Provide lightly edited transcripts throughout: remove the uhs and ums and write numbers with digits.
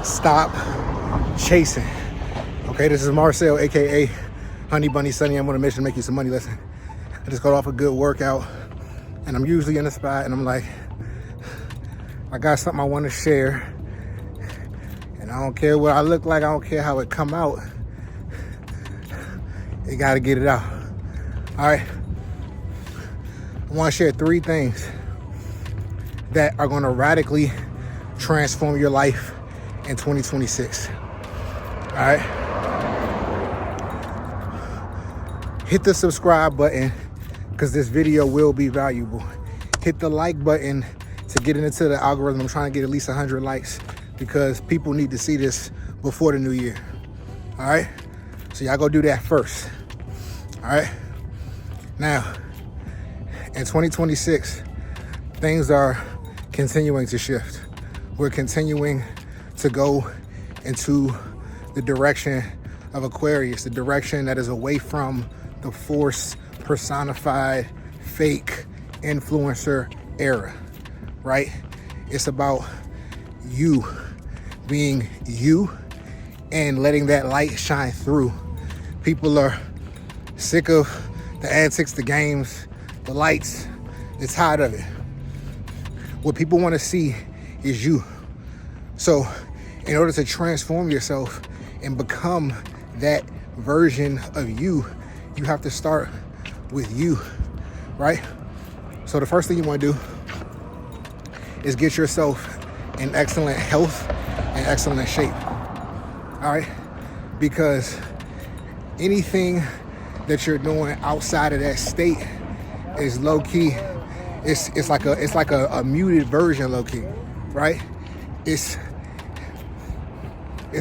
Stop chasing. Okay, this is Marcel, aka Honey Bunny Sunny. I'm on a mission to make you some money. Listen, I just got off a good workout, and I'm usually in a spot, and I'm like, I got something I want to share, and I don't care what I look like. I don't care how it come out. You got to get it out. All right. I want to share 3 things that are going to radically transform your life in 2026. All right. Hit the subscribe button because this video will be valuable. Hit the like button to get into the algorithm. I'm trying to get at least 100 likes because people need to see this before the new year. All right. So y'all go do that first. All right. Now, in 2026, things are continuing to shift. We're continuing to go into the direction of Aquarius, the direction that is away from the force personified fake influencer era, right? It's about you being you and letting that light shine through. People are sick of the antics, the games, the lights. They're tired of it. What people want to see is you. So in order to transform yourself and become that version of you, you have to start with you, right? So the first thing you want to do is get yourself in excellent health and excellent shape, all right? Because anything that you're doing outside of that state is low key. It's like a muted version, low key, right? It's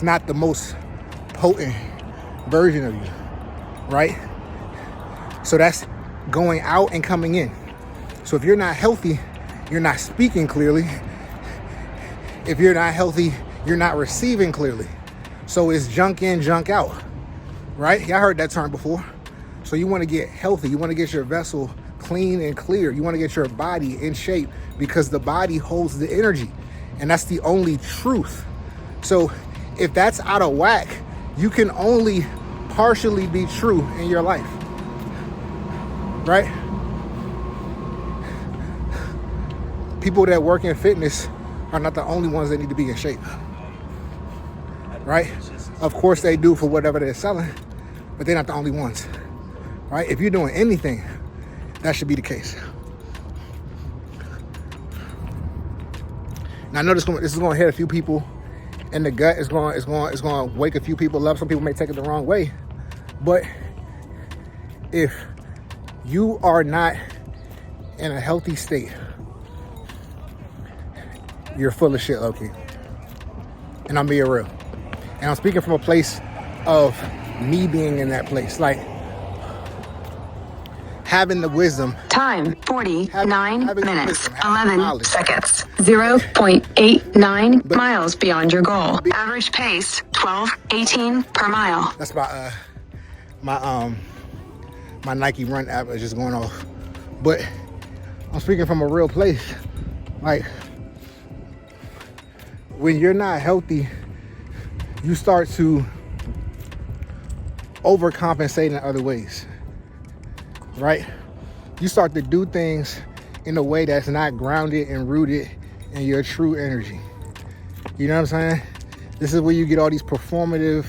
not the most potent version of you, right? So that's going out and coming in. So if you're not healthy, you're not speaking clearly. If you're not healthy, you're not receiving clearly. So it's junk in, junk out, right? Y'all heard that term before. So you want to get healthy. You want to get your vessel clean and clear. You want to get your body in shape because the body holds the energy, and that's the only truth. So if that's out of whack, you can only partially be true in your life, right? People that work in fitness are not the only ones that need to be in shape, right? Of course they do for whatever they're selling, but they're not the only ones, right? If you're doing anything, that should be the case. Now I know this is going to hit a few people in the gut. It's going to wake a few people up. Some people may take it the wrong way, but if you are not in a healthy state, you're full of shit, low-key. And I'm being real. And I'm speaking from a place of me being in that place. Like, having the wisdom. Time, 49 minutes, 11 knowledge. seconds. 0.89 miles beyond your goal. Average pace, 12:18 per mile. That's my Nike Run app is just going off. But I'm speaking from a real place. Like, when you're not healthy, you start to overcompensate in other ways, right? You start to do things in a way that's not grounded and rooted in your true energy. You know what I'm saying? This is where you get all these performative,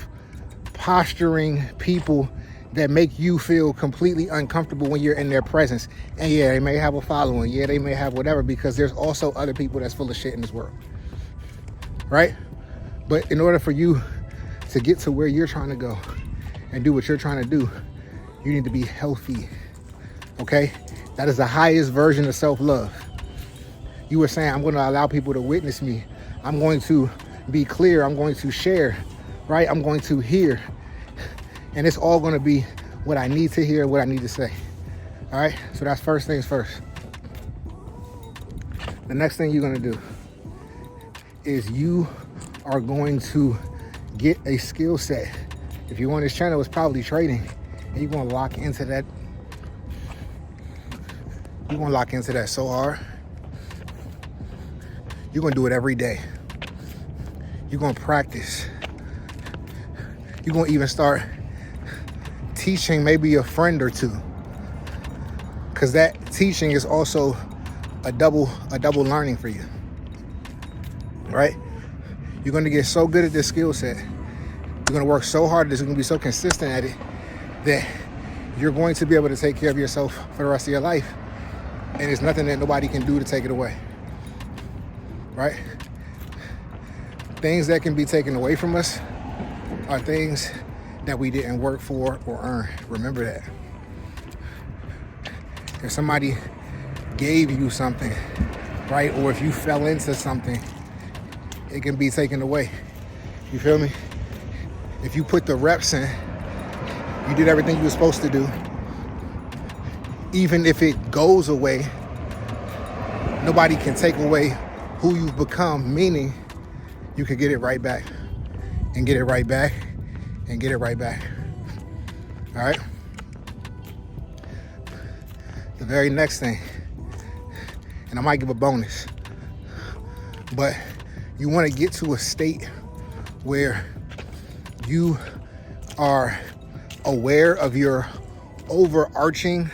posturing people that make you feel completely uncomfortable when you're in their presence. And yeah, they may have a following. Yeah, they may have whatever, because there's also other people that's full of shit in this world, right? But in order for you to get to where you're trying to go and do what you're trying to do, you need to be healthy, okay? That is the highest version of self-love. You were saying, I'm going to allow people to witness me. I'm going to be clear. I'm going to share, right? I'm going to hear. And it's all going to be what I need to hear, what I need to say, all right? So that's first things first. The next thing you're going to do is you are going to get a skill set. If you're on this channel, it's probably trading, and you're going to lock into that. You're going to lock into that so hard. You're going to do it every day. You're gonna practice. You're gonna even start teaching maybe a friend or two, because that teaching is also a double learning for you, right? You're gonna get so good at this skill set. You're gonna work so hard at this. You're gonna be so consistent at it that you're going to be able to take care of yourself for the rest of your life. And there's nothing that nobody can do to take it away, right? Things that can be taken away from us are things that we didn't work for or earn. Remember that. If somebody gave you something, right? Or if you fell into something, it can be taken away. You feel me? If you put the reps in, you did everything you were supposed to do, even if it goes away, nobody can take away who you've become, meaning you can get it right back and get it right back and get it right back. All right? The very next thing, and I might give a bonus, but you want to get to a state where you are aware of your overarching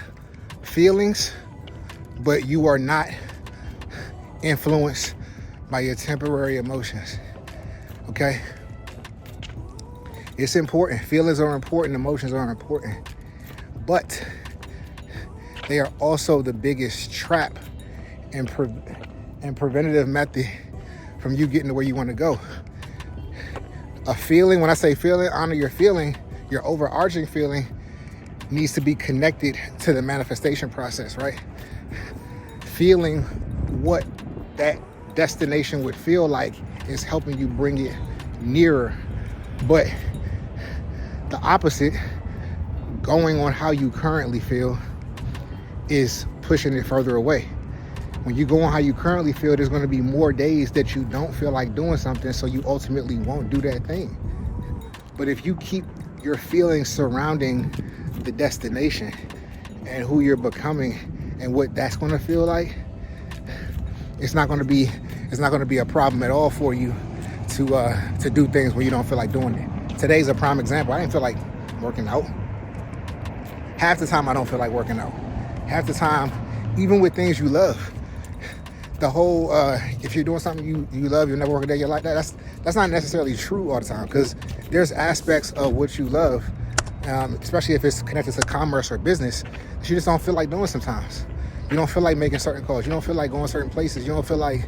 feelings, but you are not influenced by your temporary emotions. Okay? It's important. Feelings are important. Emotions are important. But they are also the biggest trap and preventative method from you getting to where you want to go. A feeling, when I say feeling, honor your feeling, your overarching feeling needs to be connected to the manifestation process, right? Feeling what that destination would feel like is helping you bring it nearer. But the opposite, going on how you currently feel, is pushing it further away. When you go on how you currently feel, there's going to be more days that you don't feel like doing something, so you ultimately won't do that thing. But if you keep your feelings surrounding the destination and who you're becoming and what that's going to feel like, it's not going to be a problem at all for you to do things where you don't feel like doing it. Today's a prime example. I didn't feel like working out. Half the time I don't feel like working out. Half the time, even with things you love, the whole if you're doing something you love, you'll never work a day in your life. That's not necessarily true all the time, because there's aspects of what you love, especially if it's connected to commerce or business, that you just don't feel like doing sometimes. You don't feel like making certain calls. You don't feel like going certain places. You don't feel like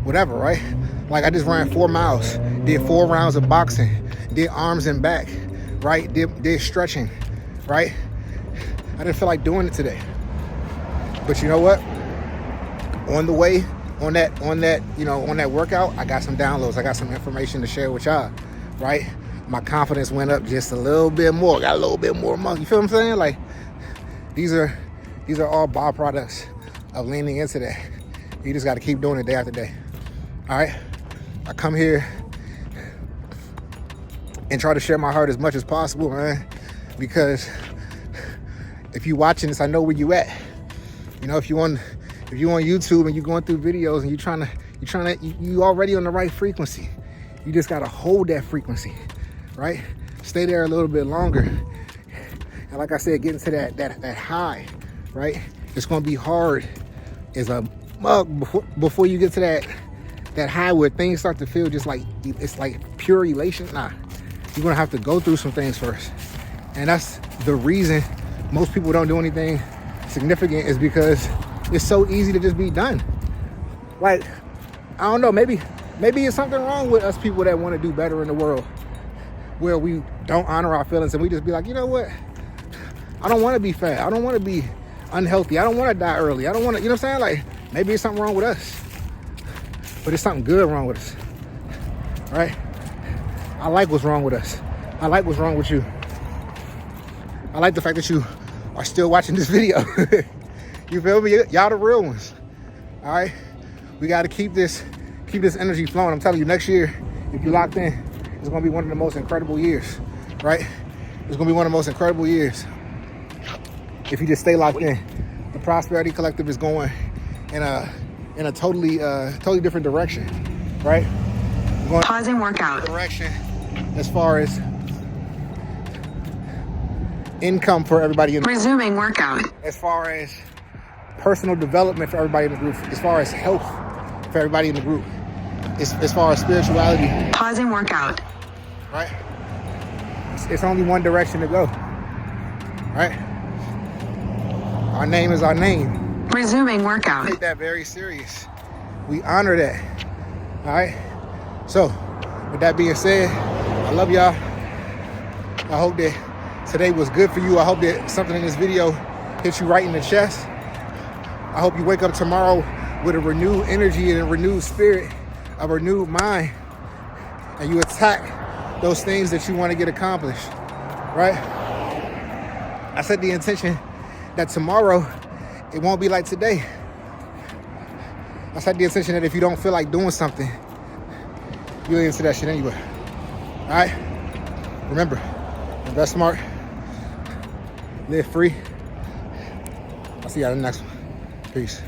whatever, right? Like I just ran 4 miles, did 4 rounds of boxing, did arms and back, right? Did stretching, right? I didn't feel like doing it today. But you know what? On the way, on that workout, I got some downloads. I got some information to share with y'all, right? My confidence went up just a little bit more. Got a little bit more muscle. You feel what I'm saying? Like these are all byproducts of leaning into that. You just got to keep doing it day after day. All right? I come here and try to share my heart as much as possible, man, because if you watching this, I know where you at. You know, if you on YouTube and you're going through videos and you already on the right frequency. You just gotta hold that frequency, right? Stay there a little bit longer. And like I said, getting to that high, right? It's gonna be hard as a mug before you get to that high where things start to feel just like it's like pure elation. Nah, you're gonna have to go through some things first. And that's the reason most people don't do anything significant, is because it's so easy to just be done. Like, I don't know, maybe it's something wrong with us people that want to do better in the world, where we don't honor our feelings and we just be like, you know what? I don't want to be fat. I don't want to be unhealthy. I don't want to die early. I don't want to, you know what I'm saying? Like, maybe it's something wrong with us, but it's something good wrong with us, right? I like what's wrong with us. I like what's wrong with you. I like the fact that you are still watching this video. You feel me? Y'all the real ones. All right? We got to keep this energy flowing. I'm telling you, next year, if you locked in, it's going to be one of the most incredible years, right? It's going to be one of the most incredible years if you just stay locked in. The Prosperity Collective is going in a totally different direction, right? going Pausing workout. direction as far as income for everybody in the Resuming workout. as far as personal development for everybody in the group, as far as health for everybody in the group, as far as spirituality, Pausing workout. right? It's only one direction to go, right? Our name is our name. Resuming workout. Take that very serious. We honor that, all right? So, with that being said, I love y'all. I hope that today was good for you. I hope that something in this video hit you right in the chest. I hope you wake up tomorrow with a renewed energy and a renewed spirit, a renewed mind, and you attack those things that you want to get accomplished, right? I set the intention that tomorrow, it won't be like today. I set the intention that if you don't feel like doing something, you'll into that shit anyway, all right? Remember, invest smart, live free. I'll see y'all in the next one. Peace.